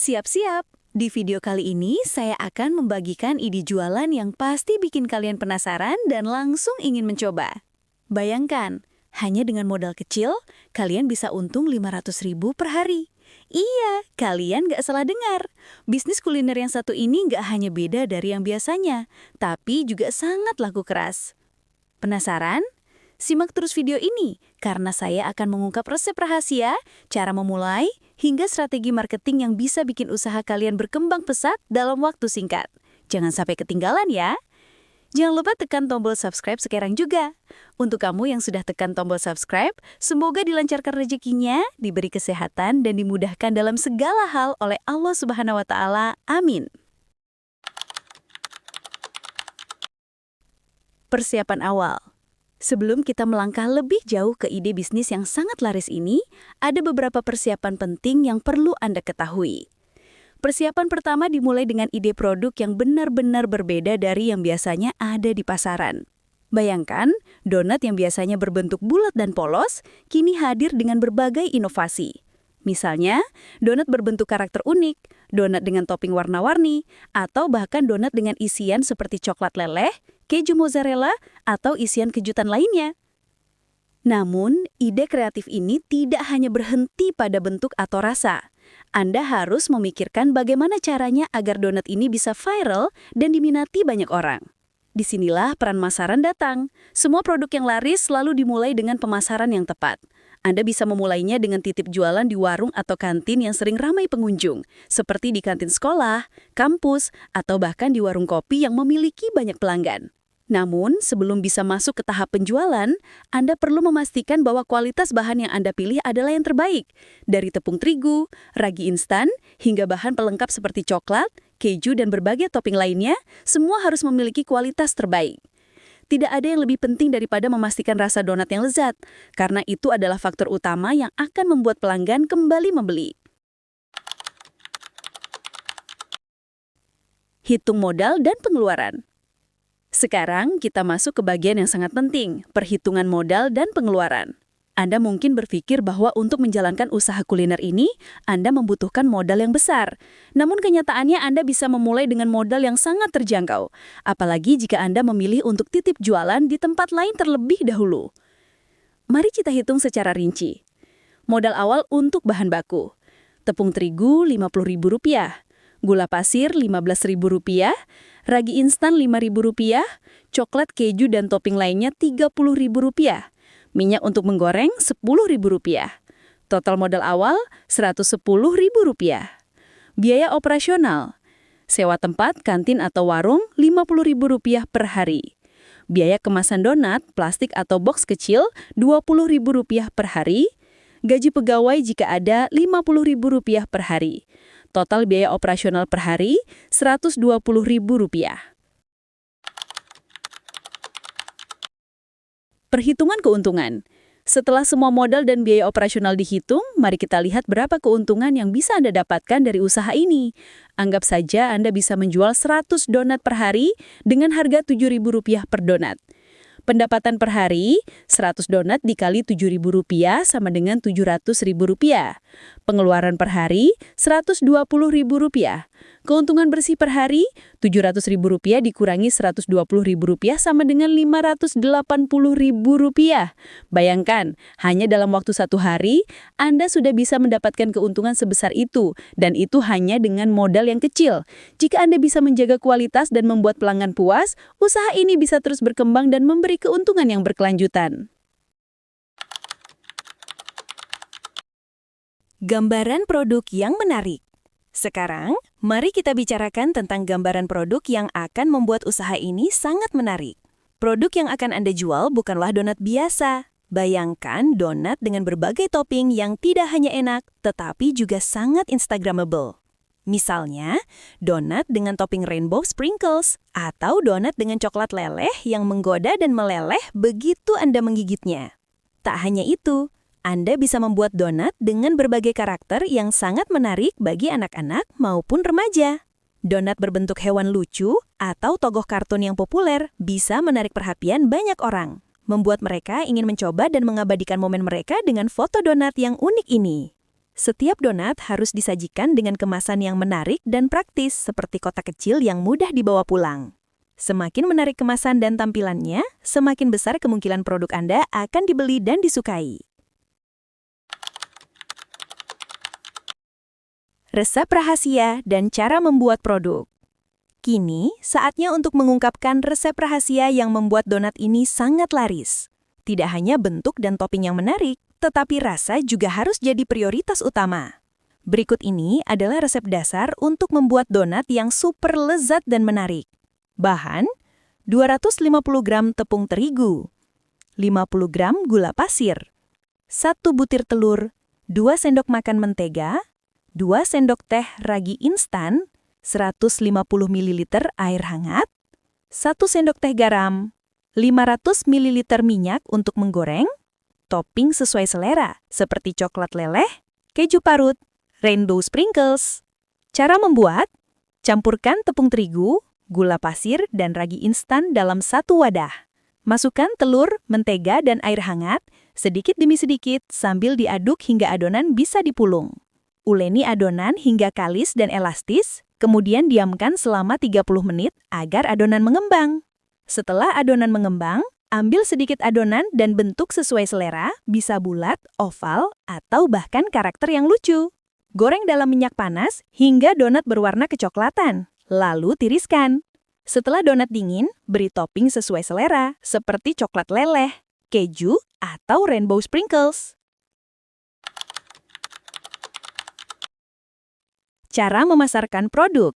Siap-siap! Di video kali ini, saya akan membagikan ide jualan yang pasti bikin kalian penasaran dan langsung ingin mencoba. Bayangkan, hanya dengan modal kecil, kalian bisa untung 500.000 per hari. Iya, kalian nggak salah dengar. Bisnis kuliner yang satu ini nggak hanya beda dari yang biasanya, tapi juga sangat laku keras. Penasaran? Simak terus video ini, karena saya akan mengungkap resep rahasia, cara memulai, hingga strategi marketing yang bisa bikin usaha kalian berkembang pesat dalam waktu singkat. Jangan sampai ketinggalan ya! Jangan lupa tekan tombol subscribe sekarang juga. Untuk kamu yang sudah tekan tombol subscribe, semoga dilancarkan rezekinya, diberi kesehatan, dan dimudahkan dalam segala hal oleh Allah Subhanahu wa Ta'ala. Amin. Persiapan awal. Sebelum kita melangkah lebih jauh ke ide bisnis yang sangat laris ini, ada beberapa persiapan penting yang perlu Anda ketahui. Persiapan pertama dimulai dengan ide produk yang benar-benar berbeda dari yang biasanya ada di pasaran. Bayangkan, donat yang biasanya berbentuk bulat dan polos, kini hadir dengan berbagai inovasi. Misalnya, donat berbentuk karakter unik, donat dengan topping warna-warni, atau bahkan donat dengan isian seperti coklat leleh, keju mozzarella, atau isian kejutan lainnya. Namun, ide kreatif ini tidak hanya berhenti pada bentuk atau rasa. Anda harus memikirkan bagaimana caranya agar donat ini bisa viral dan diminati banyak orang. Disinilah peran pemasaran datang. Semua produk yang laris selalu dimulai dengan pemasaran yang tepat. Anda bisa memulainya dengan titip jualan di warung atau kantin yang sering ramai pengunjung, seperti di kantin sekolah, kampus, atau bahkan di warung kopi yang memiliki banyak pelanggan. Namun, sebelum bisa masuk ke tahap penjualan, Anda perlu memastikan bahwa kualitas bahan yang Anda pilih adalah yang terbaik. Dari tepung terigu, ragi instan, hingga bahan pelengkap seperti coklat, keju, dan berbagai topping lainnya, semua harus memiliki kualitas terbaik. Tidak ada yang lebih penting daripada memastikan rasa donat yang lezat, karena itu adalah faktor utama yang akan membuat pelanggan kembali membeli. Hitung modal dan pengeluaran. Sekarang kita masuk ke bagian yang sangat penting, perhitungan modal dan pengeluaran. Anda mungkin berpikir bahwa untuk menjalankan usaha kuliner ini, Anda membutuhkan modal yang besar. Namun kenyataannya Anda bisa memulai dengan modal yang sangat terjangkau. Apalagi jika Anda memilih untuk titip jualan di tempat lain terlebih dahulu. Mari kita hitung secara rinci. Modal awal untuk bahan baku. Tepung terigu Rp50.000, gula pasir Rp15.000, ragi instan Rp5.000, coklat keju dan topping lainnya Rp30.000. Minyak untuk menggoreng Rp10.000. Total modal awal Rp110.000. Biaya operasional. Sewa tempat, kantin atau warung Rp50.000 per hari. Biaya kemasan donat, plastik atau box kecil Rp20.000 per hari. Gaji pegawai jika ada Rp50.000 per hari. Total biaya operasional per hari Rp120.000. Perhitungan keuntungan. Setelah semua modal dan biaya operasional dihitung, mari kita lihat berapa keuntungan yang bisa Anda dapatkan dari usaha ini. Anggap saja Anda bisa menjual 100 donat per hari dengan harga Rp7.000 per donat. Pendapatan per hari, 100 donat dikali Rp7.000 sama dengan Rp700.000. Pengeluaran per hari, Rp120.000. Keuntungan bersih per hari, Rp700.000 dikurangi Rp120.000 sama dengan Rp580.000. Bayangkan, hanya dalam waktu 1 hari, Anda sudah bisa mendapatkan keuntungan sebesar itu, dan itu hanya dengan modal yang kecil. Jika Anda bisa menjaga kualitas dan membuat pelanggan puas, usaha ini bisa terus berkembang dan memberi keuntungan yang berkelanjutan. Gambaran produk yang menarik. Sekarang, mari kita bicarakan tentang gambaran produk yang akan membuat usaha ini sangat menarik. Produk yang akan Anda jual bukanlah donat biasa. Bayangkan donat dengan berbagai topping yang tidak hanya enak, tetapi juga sangat Instagramable. Misalnya, donat dengan topping rainbow sprinkles, atau donat dengan coklat leleh yang menggoda dan meleleh begitu Anda menggigitnya. Tak hanya itu, Anda bisa membuat donat dengan berbagai karakter yang sangat menarik bagi anak-anak maupun remaja. Donat berbentuk hewan lucu atau tokoh kartun yang populer bisa menarik perhatian banyak orang, membuat mereka ingin mencoba dan mengabadikan momen mereka dengan foto donat yang unik ini. Setiap donat harus disajikan dengan kemasan yang menarik dan praktis seperti kotak kecil yang mudah dibawa pulang. Semakin menarik kemasan dan tampilannya, semakin besar kemungkinan produk Anda akan dibeli dan disukai. Resep rahasia dan cara membuat produk. Kini, saatnya untuk mengungkapkan resep rahasia yang membuat donat ini sangat laris. Tidak hanya bentuk dan topping yang menarik, tetapi rasa juga harus jadi prioritas utama. Berikut ini adalah resep dasar untuk membuat donat yang super lezat dan menarik. Bahan, 250 gram tepung terigu, 50 gram gula pasir, 1 butir telur, 2 sendok makan mentega, 2 sendok teh ragi instan, 150 ml air hangat, 1 sendok teh garam, 500 ml minyak untuk menggoreng, topping sesuai selera seperti coklat leleh, keju parut, rainbow sprinkles. Cara membuat, campurkan tepung terigu, gula pasir, dan ragi instan dalam satu wadah. Masukkan telur, mentega, dan air hangat, sedikit demi sedikit sambil diaduk hingga adonan bisa dipulung. Uleni adonan hingga kalis dan elastis, kemudian diamkan selama 30 menit agar adonan mengembang. Setelah adonan mengembang, ambil sedikit adonan dan bentuk sesuai selera, bisa bulat, oval, atau bahkan karakter yang lucu. Goreng dalam minyak panas hingga donat berwarna kecoklatan, lalu tiriskan. Setelah donat dingin, beri topping sesuai selera, seperti coklat leleh, keju, atau rainbow sprinkles. Cara memasarkan produk.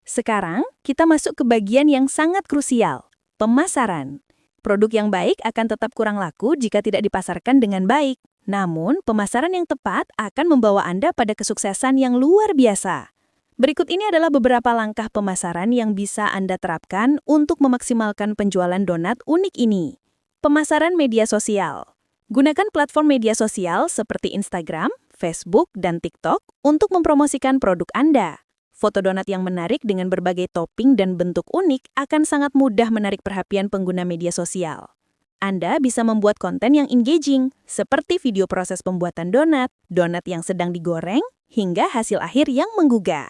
Sekarang, kita masuk ke bagian yang sangat krusial, pemasaran. Produk yang baik akan tetap kurang laku jika tidak dipasarkan dengan baik. Namun, pemasaran yang tepat akan membawa Anda pada kesuksesan yang luar biasa. Berikut ini adalah beberapa langkah pemasaran yang bisa Anda terapkan untuk memaksimalkan penjualan donat unik ini. Pemasaran media sosial. Gunakan platform media sosial seperti Instagram, Facebook, dan TikTok untuk mempromosikan produk Anda. Foto donat yang menarik dengan berbagai topping dan bentuk unik akan sangat mudah menarik perhatian pengguna media sosial. Anda bisa membuat konten yang engaging, seperti video proses pembuatan donat, donat yang sedang digoreng, hingga hasil akhir yang menggugah.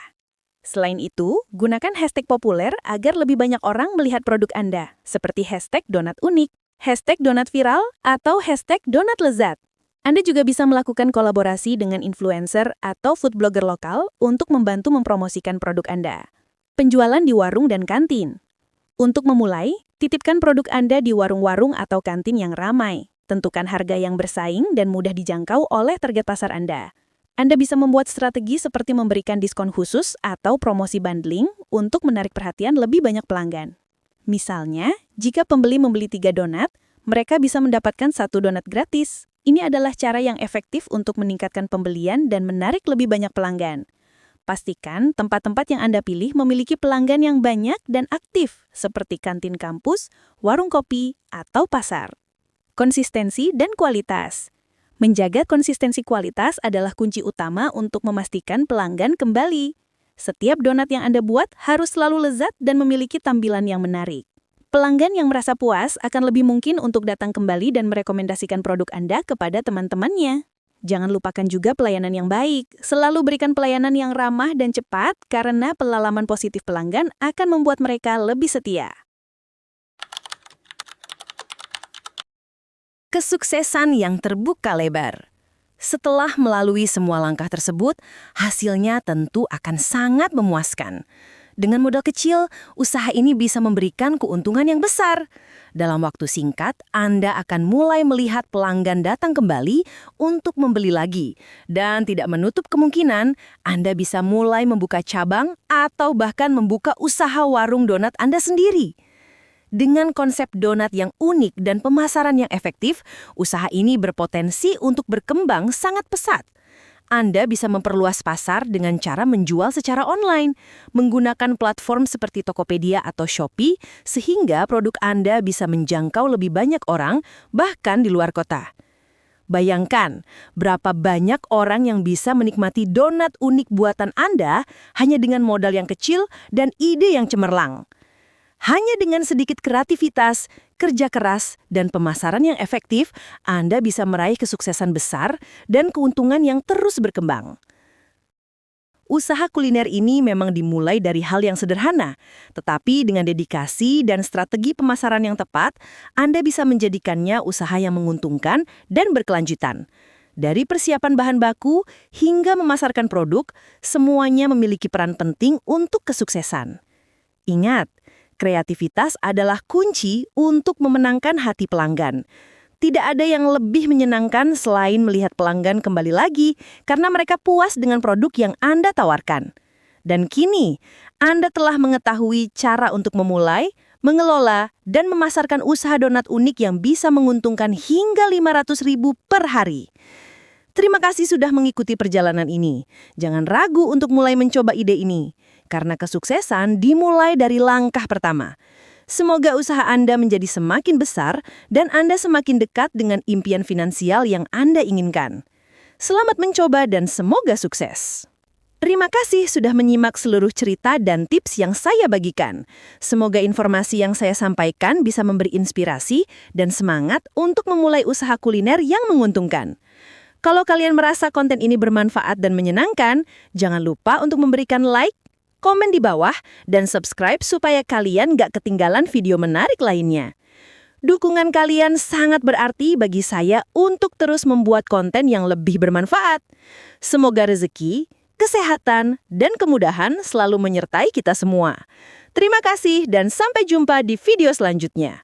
Selain itu, gunakan hashtag populer agar lebih banyak orang melihat produk Anda, seperti hashtag donat unik, hashtag donat viral, atau hashtag donat lezat. Anda juga bisa melakukan kolaborasi dengan influencer atau food blogger lokal untuk membantu mempromosikan produk Anda. Penjualan di warung dan kantin. Untuk memulai, titipkan produk Anda di warung-warung atau kantin yang ramai. Tentukan harga yang bersaing dan mudah dijangkau oleh target pasar Anda. Anda bisa membuat strategi seperti memberikan diskon khusus atau promosi bundling untuk menarik perhatian lebih banyak pelanggan. Misalnya, jika pembeli membeli 3 donat, mereka bisa mendapatkan 1 donat gratis. Ini adalah cara yang efektif untuk meningkatkan pembelian dan menarik lebih banyak pelanggan. Pastikan tempat-tempat yang Anda pilih memiliki pelanggan yang banyak dan aktif, seperti kantin kampus, warung kopi, atau pasar. Konsistensi dan kualitas. Menjaga konsistensi kualitas adalah kunci utama untuk memastikan pelanggan kembali. Setiap donat yang Anda buat harus selalu lezat dan memiliki tampilan yang menarik. Pelanggan yang merasa puas akan lebih mungkin untuk datang kembali dan merekomendasikan produk Anda kepada teman-temannya. Jangan lupakan juga pelayanan yang baik. Selalu berikan pelayanan yang ramah dan cepat karena pengalaman positif pelanggan akan membuat mereka lebih setia. Kesuksesan yang terbuka lebar. Setelah melalui semua langkah tersebut, hasilnya tentu akan sangat memuaskan. Dengan modal kecil, usaha ini bisa memberikan keuntungan yang besar. Dalam waktu singkat, Anda akan mulai melihat pelanggan datang kembali untuk membeli lagi. Dan tidak menutup kemungkinan, Anda bisa mulai membuka cabang atau bahkan membuka usaha warung donat Anda sendiri. Dengan konsep donat yang unik dan pemasaran yang efektif, usaha ini berpotensi untuk berkembang sangat pesat. Anda bisa memperluas pasar dengan cara menjual secara online, menggunakan platform seperti Tokopedia atau Shopee, sehingga produk Anda bisa menjangkau lebih banyak orang, bahkan di luar kota. Bayangkan, berapa banyak orang yang bisa menikmati donat unik buatan Anda hanya dengan modal yang kecil dan ide yang cemerlang. Hanya dengan sedikit kreativitas, kerja keras, dan pemasaran yang efektif, Anda bisa meraih kesuksesan besar dan keuntungan yang terus berkembang. Usaha kuliner ini memang dimulai dari hal yang sederhana, tetapi dengan dedikasi dan strategi pemasaran yang tepat, Anda bisa menjadikannya usaha yang menguntungkan dan berkelanjutan. Dari persiapan bahan baku hingga memasarkan produk, semuanya memiliki peran penting untuk kesuksesan. Ingat, kreativitas adalah kunci untuk memenangkan hati pelanggan. Tidak ada yang lebih menyenangkan selain melihat pelanggan kembali lagi karena mereka puas dengan produk yang Anda tawarkan. Dan kini, Anda telah mengetahui cara untuk memulai, mengelola, dan memasarkan usaha donat unik yang bisa menguntungkan hingga 500.000 per hari. Terima kasih sudah mengikuti perjalanan ini. Jangan ragu untuk mulai mencoba ide ini, karena kesuksesan dimulai dari langkah pertama. Semoga usaha Anda menjadi semakin besar dan Anda semakin dekat dengan impian finansial yang Anda inginkan. Selamat mencoba dan semoga sukses. Terima kasih sudah menyimak seluruh cerita dan tips yang saya bagikan. Semoga informasi yang saya sampaikan bisa memberi inspirasi dan semangat untuk memulai usaha kuliner yang menguntungkan. Kalau kalian merasa konten ini bermanfaat dan menyenangkan, jangan lupa untuk memberikan like, komen di bawah, dan subscribe supaya kalian gak ketinggalan video menarik lainnya. Dukungan kalian sangat berarti bagi saya untuk terus membuat konten yang lebih bermanfaat. Semoga rezeki, kesehatan, dan kemudahan selalu menyertai kita semua. Terima kasih dan sampai jumpa di video selanjutnya.